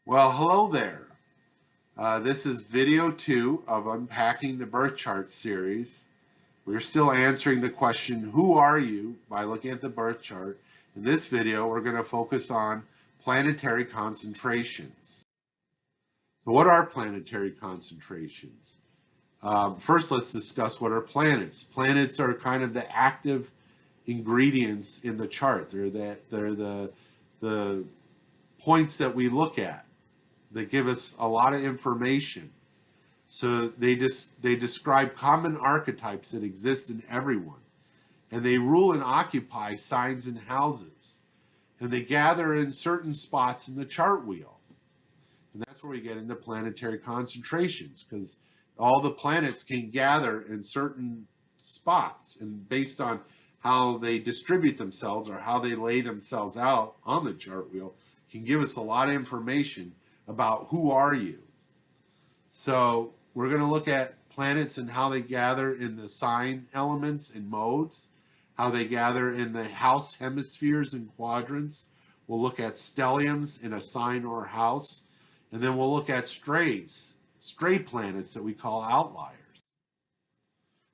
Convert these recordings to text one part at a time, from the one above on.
Well, hello there. This is video 2 of Unpacking the Birth Chart series. We're still answering the question, who are you, by looking at the birth chart. In this video, we're going to focus on planetary concentrations. So what are planetary concentrations? First, let's discuss what are planets. Planets are kind of the active ingredients in the chart. They're the points that we look at. They give us a lot of information. So they describe common archetypes that exist in everyone. And they rule and occupy signs and houses. And they gather in certain spots in the chart wheel. And that's where we get into planetary concentrations, because all the planets can gather in certain spots. And based on how they distribute themselves or how they lay themselves out on the chart wheel, can give us a lot of information about who are you. So we're going to look at planets and how they gather in the sign elements and modes, how they gather in the house hemispheres and quadrants. We'll look at stelliums in a sign or house, and then we'll look at stray planets that we call outliers.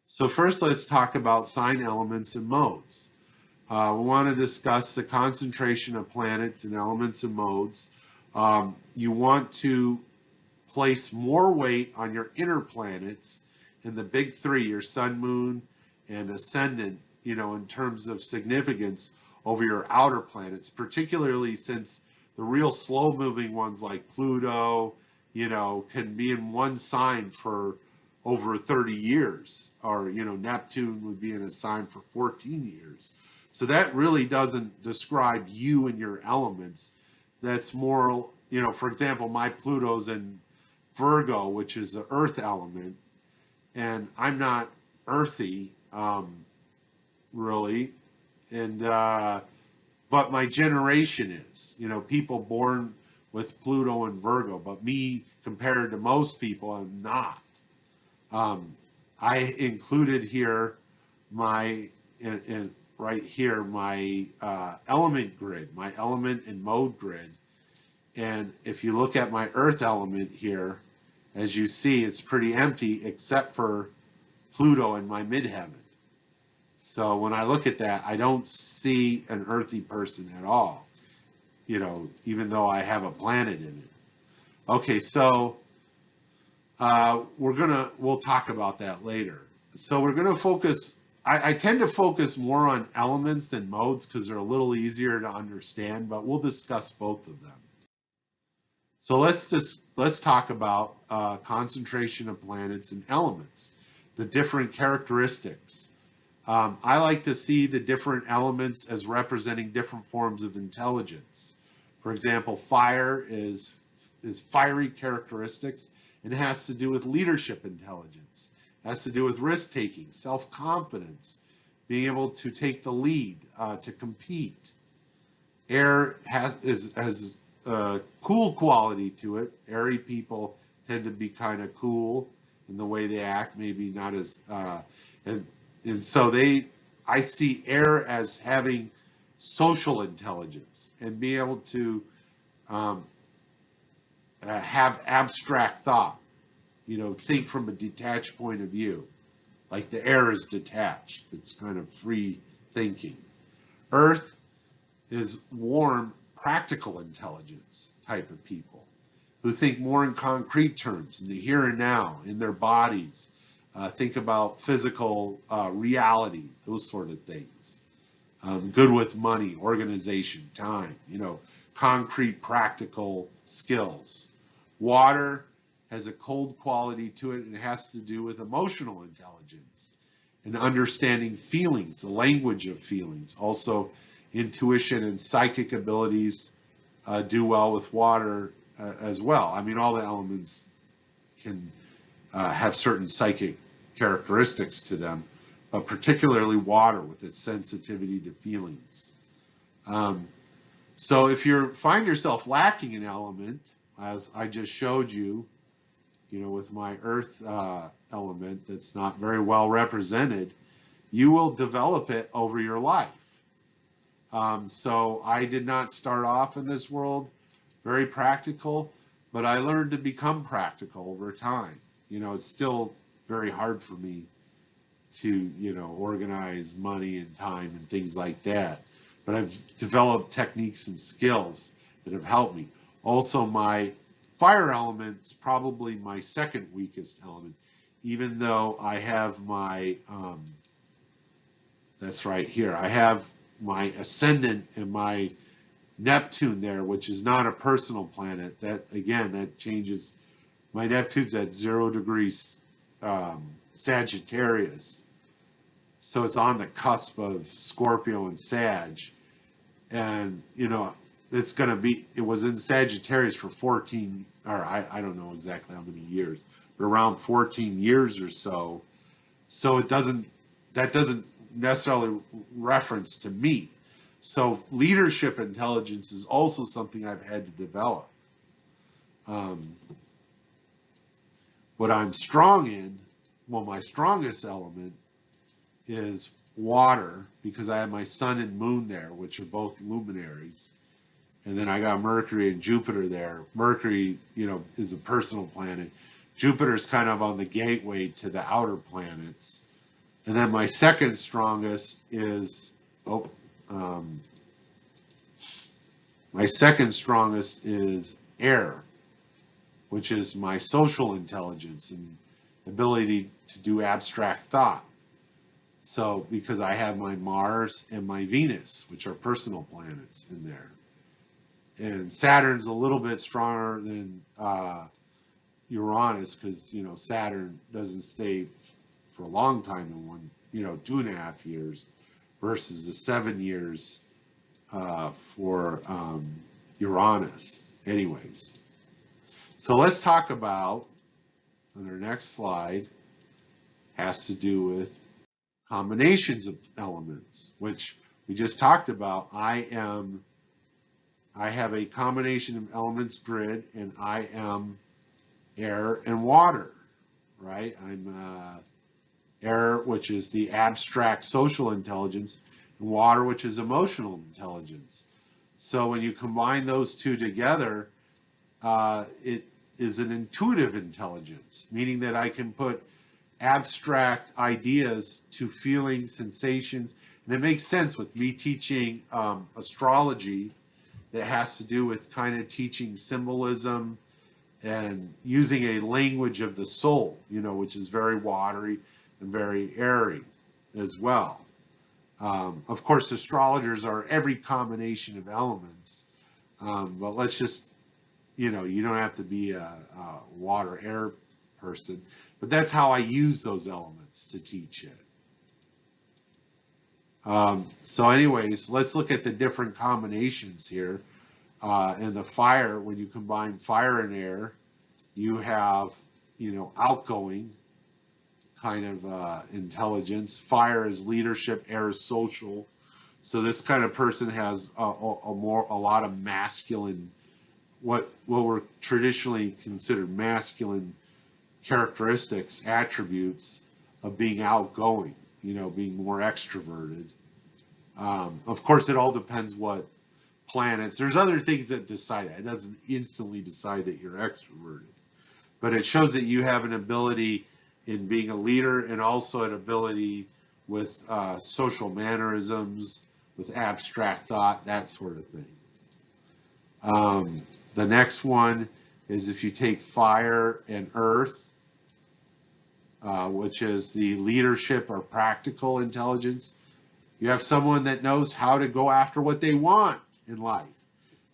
So first, let's talk about sign elements and modes. We want to discuss the concentration of planets and elements and modes. You want to place more weight on your inner planets in the big three, your sun, moon, and ascendant, in terms of significance over your outer planets, particularly since the real slow-moving ones like Pluto, can be in one sign for over 30 years, or, Neptune would be in a sign for 14 years. So that really doesn't describe you and your elements. That's more, for example, my Pluto's in Virgo, which is the earth element, and I'm not earthy, really, and but my generation is, people born with Pluto and Virgo, but me, compared to most people, I'm not. I included here my, right here, my element grid, my element and mode grid. And if you look at my earth element here, as you see, it's pretty empty except for Pluto in my midheaven. So when I look at that, I don't see an earthy person at all, even though I have a planet in it. Okay, so we'll talk about that later. So we're gonna focus, I tend to focus more on elements than modes because they're a little easier to understand, but we'll discuss both of them. So let's talk about concentration of planets and elements, the different characteristics. I like to see the different elements as representing different forms of intelligence. For example, fire is fiery characteristics, and it has to do with leadership intelligence. It has to do with risk-taking, self-confidence, being able to take the lead, to compete. Air has a cool quality to it. Airy people tend to be kind of cool in the way they act, maybe not as, and so I see air as having social intelligence and be able to have abstract thought, think from a detached point of view, like the air is detached. It's kind of free thinking. Earth is warm, practical intelligence type of people who think more in concrete terms, in the here and now, in their bodies, think about physical reality, those sort of things. Good with money, organization, time, concrete, practical skills. Water has a cold quality to it, and it has to do with emotional intelligence and understanding feelings, the language of feelings. Also, intuition and psychic abilities do well with water as well. I mean, all the elements can have certain psychic characteristics to them, but particularly water with its sensitivity to feelings. So if you find yourself lacking an element, as I just showed you, with my earth element that's not very well represented, you will develop it over your life. So I did not start off in this world very practical. but I learned to become practical over time. You know, it's still very hard for me to, you know, organize money and time and things like that. But I've developed techniques and skills that have helped me. Also, my fire element's probably my second weakest element, even though I have my, that's right here, I have my ascendant and my Neptune there, which is not a personal planet. That, again, that changes. My Neptune's at 0 degrees Sagittarius. So it's on the cusp of Scorpio and Sag. And, you know, it's going to be, it was in Sagittarius for 14, or I don't know exactly how many years, but around 14 years or so. So it doesn't, that doesn't necessarily reference to me. So leadership intelligence is also something I've had to develop. What I'm strong in, well, my strongest element is water, because I have my sun and moon there, which are both luminaries. And then I got Mercury and Jupiter there. Mercury, you know, is a personal planet. Jupiter's kind of on the gateway to the outer planets. And then my second strongest is, my second strongest is air, which is my social intelligence and ability to do abstract thought. So, because I have my Mars and my Venus, which are personal planets in there. And Saturn's a little bit stronger than Uranus, because, you know, Saturn doesn't stay for a long time in one, you know, 2.5 years versus the 7 years for Uranus. Anyways, so let's talk about, on our next slide, has to do with combinations of elements, which we just talked about. I have a combination of elements grid, and I am air and water, right? I'm air, which is the abstract social intelligence, and water, which is emotional intelligence. So when you combine those two together, it is an intuitive intelligence, meaning that I can put abstract ideas to feelings, sensations, and it makes sense with me teaching astrology that has to do with kind of teaching symbolism and using a language of the soul, you know, which is very watery and very airy as well. Of course, astrologers are every combination of elements, but let's just, you know, you don't have to be a water air person, but that's how I use those elements to teach it. So anyways, let's look at the different combinations here. And the fire, when you combine fire and air, you have, you know, outgoing kind of intelligence. Fire is leadership, air is social. So this kind of person has a lot of masculine, what were traditionally considered masculine characteristics, attributes of being outgoing, you know, being more extroverted. Of course, it all depends what planets. There's other things that decide that. It doesn't instantly decide that you're extroverted. But it shows that you have an ability in being a leader, and also an ability with social mannerisms, with abstract thought, that sort of thing. The next one is if you take fire and earth, which is the leadership or practical intelligence. You have someone that knows how to go after what they want in life.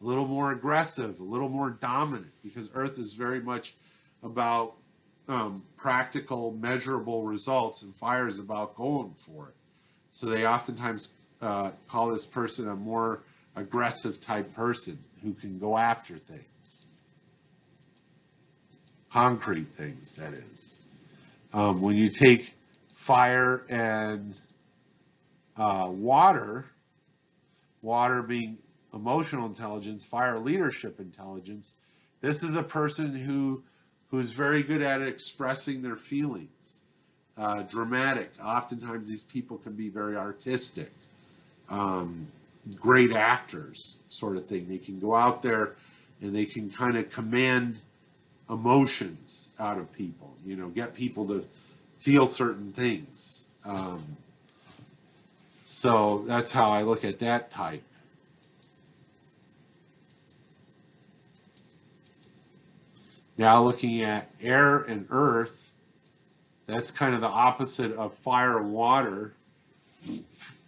A little more aggressive, a little more dominant, because earth is very much about practical, measurable results, and fire is about going for it. So they oftentimes call this person a more aggressive type person who can go after things. Concrete things, that is. When you take fire and water, water being emotional intelligence, fire leadership intelligence, this is a person who's very good at expressing their feelings. Dramatic. Oftentimes these people can be very artistic. Great actors, sort of thing. They can go out there and they can kind of command emotions out of people, you know, get people to feel certain things. So that's how I look at that type. Now looking at air and earth, that's kind of the opposite of fire and water.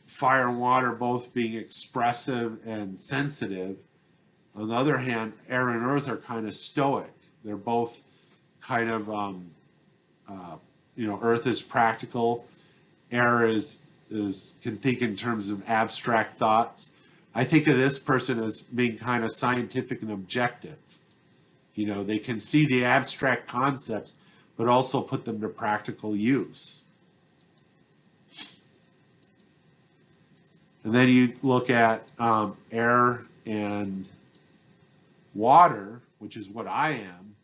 Fire and water both being expressive and sensitive. On the other hand, air and earth are kind of stoic. They're both kind of, you know, earth is practical. Air can think in terms of abstract thoughts. I think of this person as being kind of scientific and objective. You know, they can see the abstract concepts, but also put them to practical use. And then you look at air and water, which is what I am,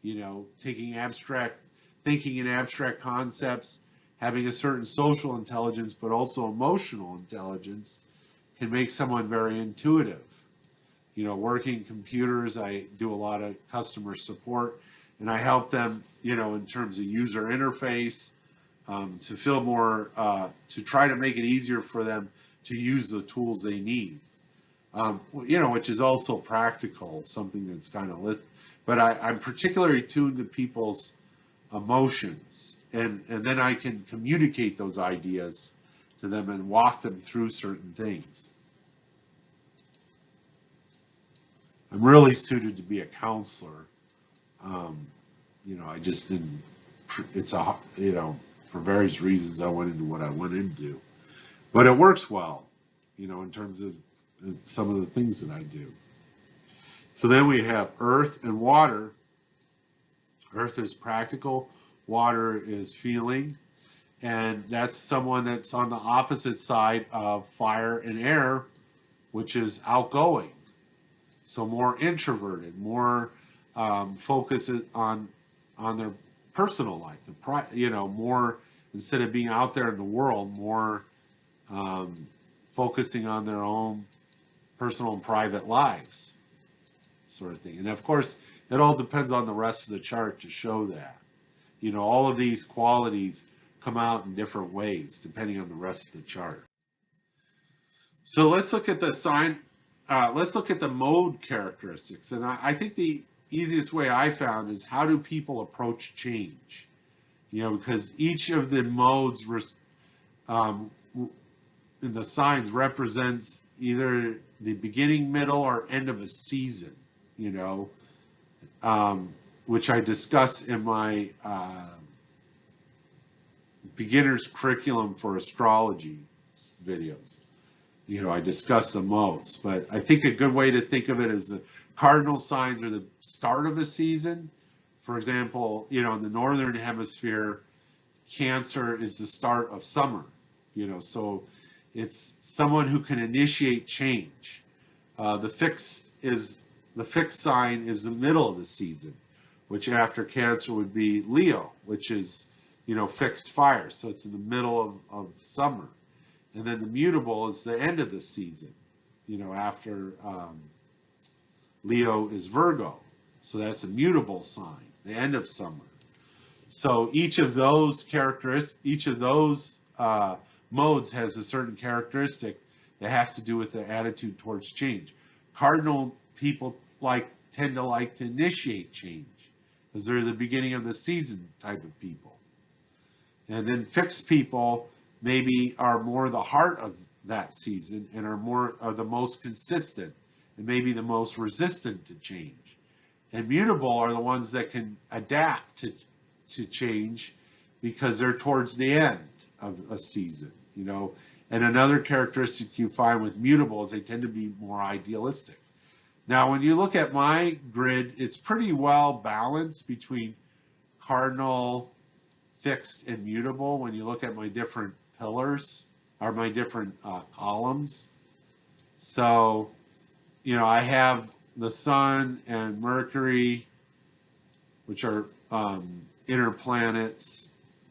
you know, thinking in abstract concepts, having a certain social intelligence, but also emotional intelligence can make someone very intuitive. You know, working computers, I do a lot of customer support, and I help them, you know, in terms of user interface, to feel more, to try to make it easier for them to use the tools they need. You know, which is also practical, something that's kind of but I'm particularly tuned to people's emotions, and then I can communicate those ideas to them and walk them through certain things. I'm really suited to be a counselor. You know, I just didn't, you know, for various reasons I went into what I went into. But it works well, you know, in terms of some of the things that I do. So then we have earth and water. Earth is practical, water is feeling, and that's someone that's on the opposite side of fire and air, which is outgoing. So more introverted, more focused on their personal life, you know, more, instead of being out there in the world, more focusing on their own personal and private lives, sort of thing. And of course, it all depends on the rest of the chart to show that. You know, all of these qualities come out in different ways depending on the rest of the chart. So let's look at the sign. Let's look at the mode characteristics. And I think the easiest way I found is, how do people approach change? You know, because each of the modes in the signs represents either the beginning, middle, or end of a season, you know, which I discuss in my beginner's curriculum for astrology videos. You know, I discuss the most, but I think a good way to think of it is the cardinal signs are the start of a season. For example, you know, in the northern hemisphere, Cancer is the start of summer, you know, so it's someone who can initiate change. The fixed sign is the middle of the season, which after Cancer would be Leo, which is, you know, fixed fire. So it's in the middle of summer. And then the mutable is the end of the season, you know, after Leo is Virgo. So that's a mutable sign, the end of summer. So each of those characteristics, each of those modes has a certain characteristic that has to do with the attitude towards change. Cardinal people tend to initiate change because they're the beginning of the season type of people. And then fixed people maybe are more the heart of that season and are the most consistent and maybe the most resistant to change. And mutable are the ones that can adapt to change because they're towards the end of a season, you know. And another characteristic you find with mutable is they tend to be more idealistic. Now, when you look at my grid, it's pretty well balanced between cardinal, fixed, and mutable when you look at my different pillars or my different columns. So, you know, I have the Sun and Mercury, which are inner planets,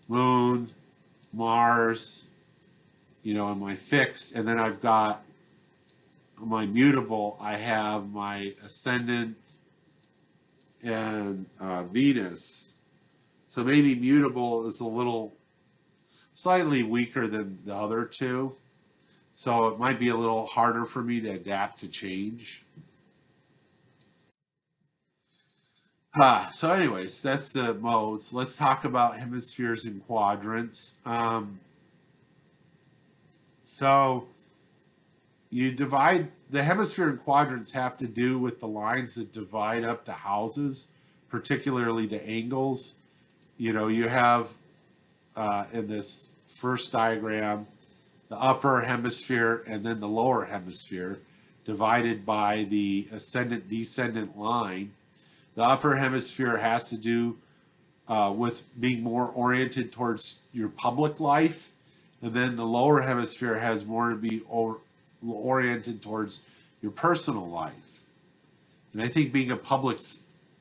Moon, Mars, you know, and my fixed, and then I've got my mutable. I have my ascendant, and Venus. So maybe mutable is a little slightly weaker than the other two. So it might be a little harder for me to adapt to change. So anyways, that's the modes. Let's talk about hemispheres and quadrants. So you divide, the hemisphere and quadrants have to do with the lines that divide up the houses, particularly the angles. You know, you have in this first diagram, the upper hemisphere and then the lower hemisphere divided by the ascendant-descendant line. The upper hemisphere has to do with being more oriented towards your public life, and then the lower hemisphere has more to be oriented towards your personal life. And I think being a public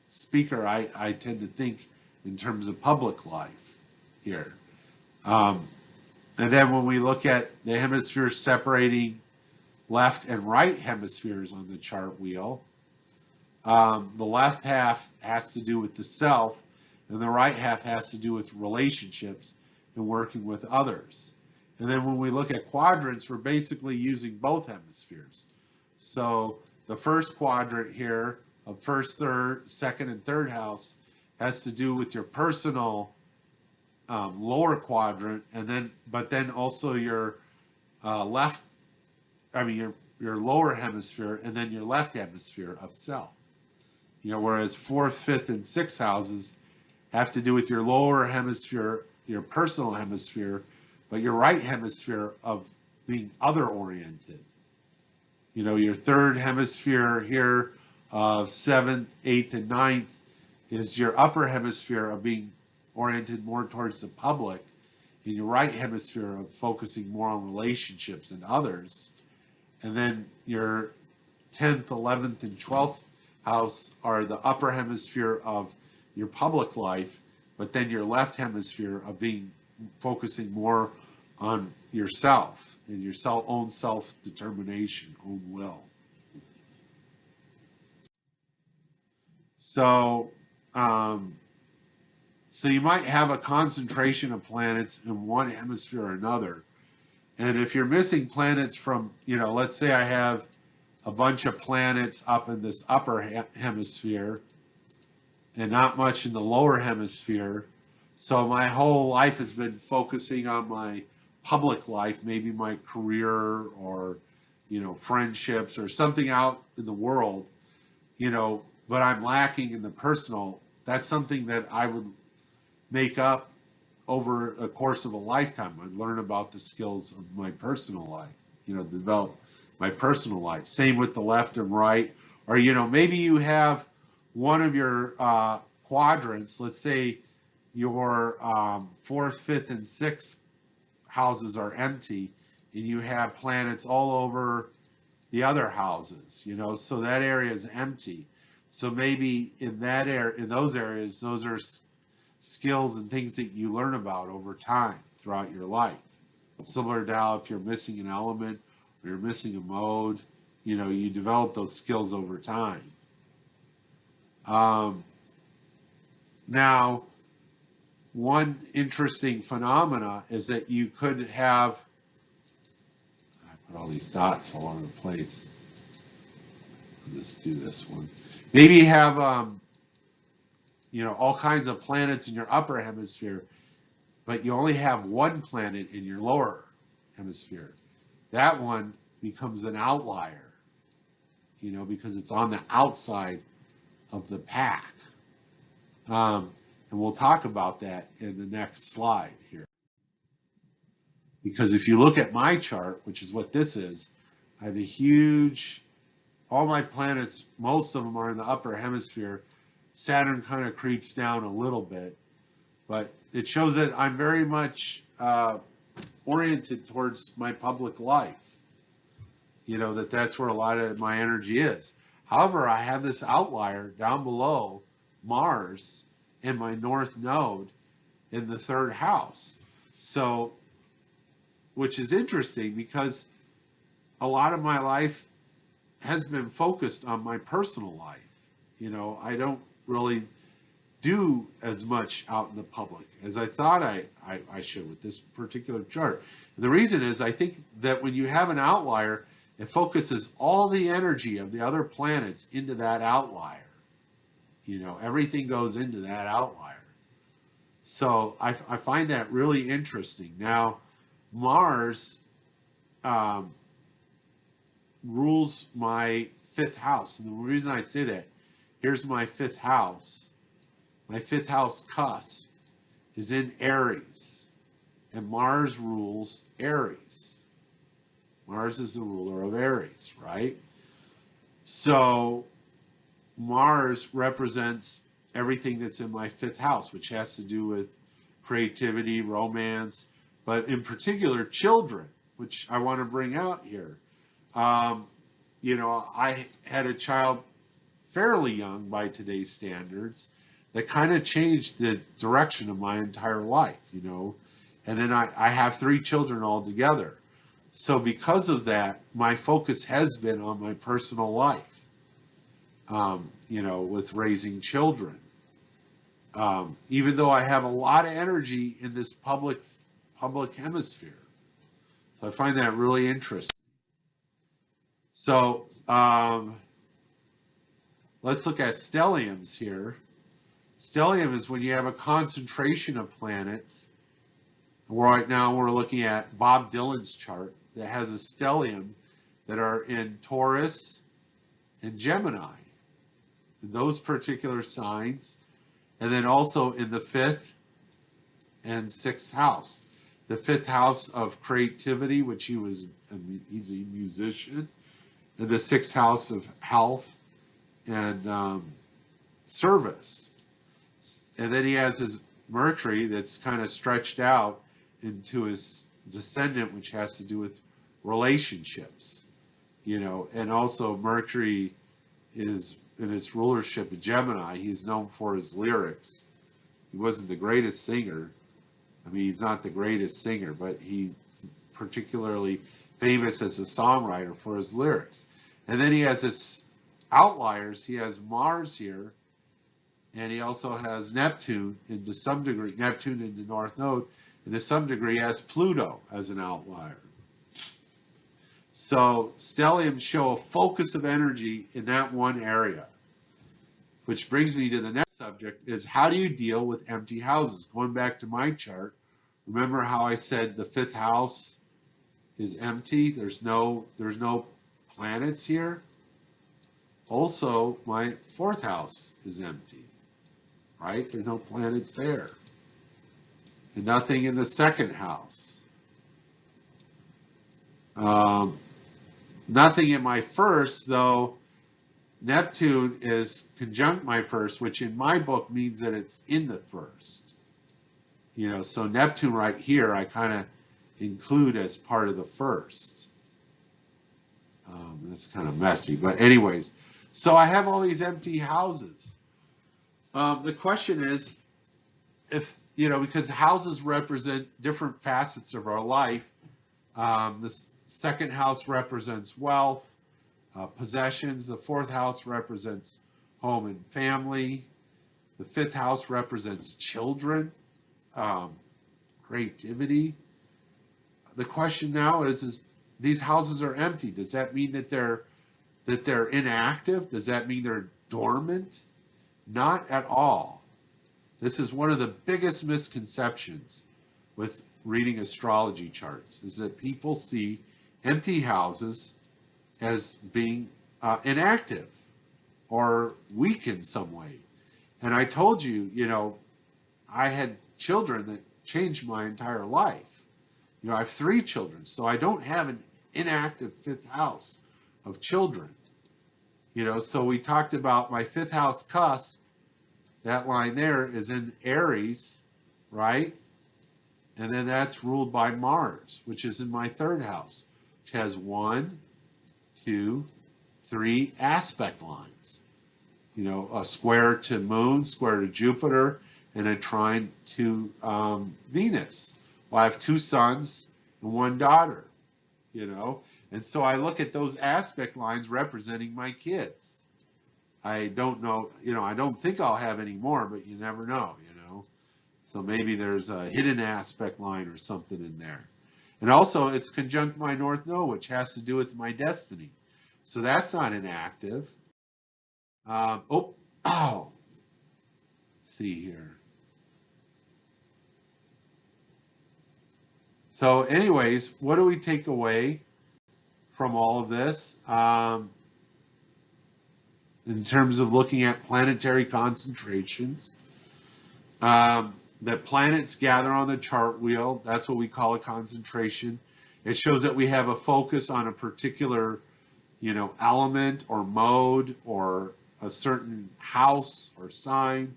speaker, I tend to think in terms of public life here. And then when we look at the hemispheres separating left and right hemispheres on the chart wheel, the left half has to do with the self, and the right half has to do with relationships and working with others. And then when we look at quadrants, we're basically using both hemispheres. So the first quadrant here of first, third, second, and third house has to do with your personal lower quadrant, and then but then also your your lower hemisphere, and then your left hemisphere of self. You know, whereas fourth, fifth, and sixth houses have to do with your lower hemisphere, your personal hemisphere, but your right hemisphere of being other oriented. You know, your third hemisphere here of seventh, eighth, and ninth is your upper hemisphere of being oriented more towards the public, and your right hemisphere of focusing more on relationships and others. And then your 10th, 11th, and 12th house are the upper hemisphere of your public life, but then your left hemisphere of being focusing more on yourself and your own self-determination, own will. So, so you might have a concentration of planets in one hemisphere or another. And if you're missing planets from, you know, let's say I have a bunch of planets up in this upper hemisphere and not much in the lower hemisphere. So my whole life has been focusing on my public life, maybe my career or, you know, friendships or something out in the world, you know, but I'm lacking in the personal. That's something that I would make up over a course of a lifetime. I'd learn about the skills of my personal life, you know, develop my personal life. Same with the left and right. Or, you know, maybe you have one of your quadrants, let's say your fourth, fifth, and sixth houses are empty, and you have planets all over the other houses, you know, so that area is empty. So maybe in that area, in those areas, those are skills and things that you learn about over time throughout your life. Similar to how if you're missing an element or you're missing a mode, you know, you develop those skills over time. Now, one interesting phenomena is that you could have, I put all these dots all over the place. Let's do this one. Maybe you have, you know, all kinds of planets in your upper hemisphere, but you only have one planet in your lower hemisphere. That one becomes an outlier, you know, because it's on the outside of the pack. And we'll talk about that in the next slide here. Because if you look at my chart, which is what this is, I have a huge, all my planets, most of them are in the upper hemisphere. Saturn kind of creeps down a little bit, but it shows that I'm very much oriented towards my public life. You know, that's where a lot of my energy is. However, I have this outlier down below, Mars, in my north node in the third house. So, which is interesting because a lot of my life has been focused on my personal life. You know, I don't really do as much out in the public as I thought I should with this particular chart. And the reason is I think that when you have an outlier, it focuses all the energy of the other planets into that outlier. You know, everything goes into that outlier. So I find that really interesting. Now, Mars rules my 5th house. And the reason I say that, here's my 5th house. My 5th house cusp is in Aries. And Mars rules Aries. Mars is the ruler of Aries, right? So Mars represents everything that's in my 5th house, which has to do with creativity, romance, but in particular children, which I want to bring out here. You know, I had a child fairly young by today's standards that kind of changed the direction of my entire life, you know. And then I have 3 children altogether. So because of that, my focus has been on my personal life, you know, with raising children. Even though I have a lot of energy in this public hemisphere. So I find that really interesting. So let's look at stelliums here. Stellium is when you have a concentration of planets. Right now we're looking at Bob Dylan's chart that has a stellium that are in Taurus and Gemini, in those particular signs, and then also in the 5th and 6th house. The 5th house of creativity, which he's a musician, and the 6th house of health and service. And then he has his Mercury that's kind of stretched out into his descendant, which has to do with relationships, you know. And also Mercury is in its rulership of Gemini. He's known for his lyrics. He wasn't the greatest singer. I mean, he's not the greatest singer, but he's particularly famous as a songwriter for his lyrics. And then he has his outliers. He has Mars here, and he also has Neptune, and to some degree, Neptune in the North Node, and to some degree has Pluto as an outlier. So stelliums show a focus of energy in that one area, which brings me to the next subject, is how do you deal with empty houses? Going back to my chart, remember how I said the 5th house is empty? There's no planets here. Also, my 4th house is empty, right? There's no planets there. And nothing in the 2nd house. Nothing in my 1st, though Neptune is conjunct my 1st, which in my book means that it's in the 1st. You know, so Neptune right here, I kind of include as part of the 1st. That's kind of messy, but anyways. So I have all these empty houses. The question is, if, you know, because houses represent different facets of our life. The 2nd house represents wealth, possessions. The 4th house represents home and family. The 5th house represents children, creativity. The question now is these houses are empty. Does that mean that they're inactive? Does that mean they're dormant? Not at all. This is one of the biggest misconceptions with reading astrology charts, is that people see empty houses as being inactive or weak in some way. And I told you, you know, I had children that changed my entire life. You know, I have 3 children, so I don't have an inactive 5th house of children. You know, so we talked about my 5th house cusp. That line there is in Aries, right? And then that's ruled by Mars, which is in my 3rd house, which has 1, 2, 3 aspect lines. You know, a square to Moon, square to Jupiter, and a trine to Venus. Well, I have 2 sons and 1 daughter, you know. And so I look at those aspect lines representing my kids. I don't know, I don't think I'll have any more, but you never know, So maybe there's a hidden aspect line or something in there. And also, it's conjunct my North Node, which has to do with my destiny. So that's not inactive. Let's see here. So anyways, what do we take away from all of this in terms of looking at planetary concentrations? That planets gather on the chart wheel. That's what we call a concentration. It shows that we have a focus on a particular, element or mode or a certain house or sign.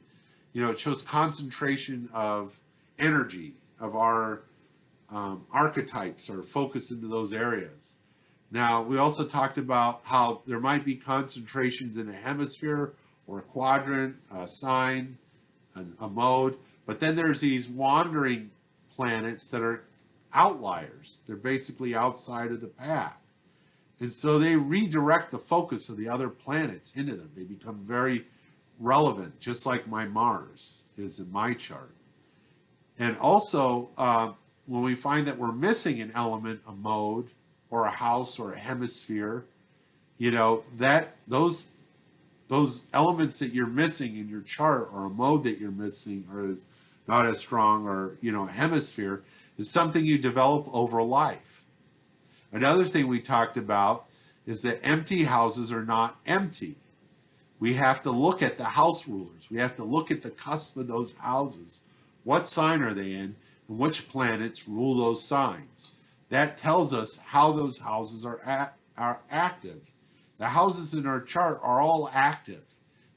It shows concentration of energy of our archetypes or focus into those areas. Now, we also talked about how there might be concentrations in a hemisphere or a quadrant, a sign, a mode, but then there's these wandering planets that are outliers. They're basically outside of the path. And so they redirect the focus of the other planets into them. They become very relevant, just like my Mars is in my chart. And also, when we find that we're missing an element, a mode, or a house, or a hemisphere, those elements that you're missing in your chart, or a mode that you're missing, or is not as strong, or a hemisphere, is something you develop over life. Another thing we talked about is that empty houses are not empty. We have to look at the house rulers. We have to look at the cusp of those houses. What sign are they in, and which planets rule those signs? That tells us how those houses are active. The houses in our chart are all active.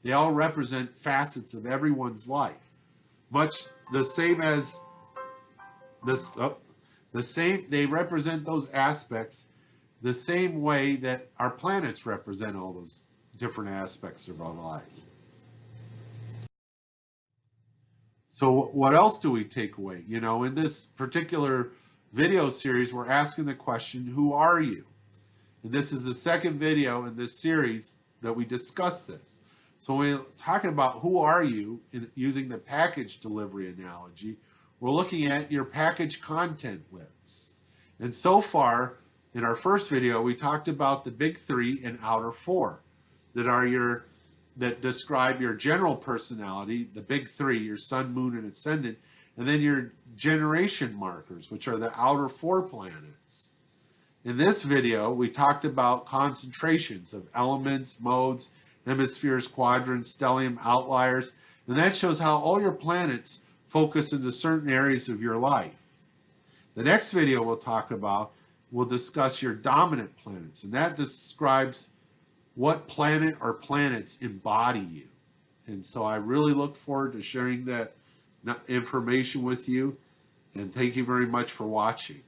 They all represent facets of everyone's life. Much the same as this, they represent those aspects the same way that our planets represent all those different aspects of our life. So what else do we take away? In this particular video series, we're asking the question, who are you? And this is the second video in this series that we discuss this. So when we're talking about who are you, using the package delivery analogy, we're looking at your package content lists. And so far, in our first video, we talked about the big three and outer four that describe your general personality, the big three, your sun, moon, and ascendant, and then your generation markers, which are the outer four planets. In this video, we talked about concentrations of elements, modes, hemispheres, quadrants, stellium, outliers, and that shows how all your planets focus into certain areas of your life. The next video we'll discuss your dominant planets, and that describes what planet or planets embody you. And so I really look forward to sharing that information with you, and thank you very much for watching.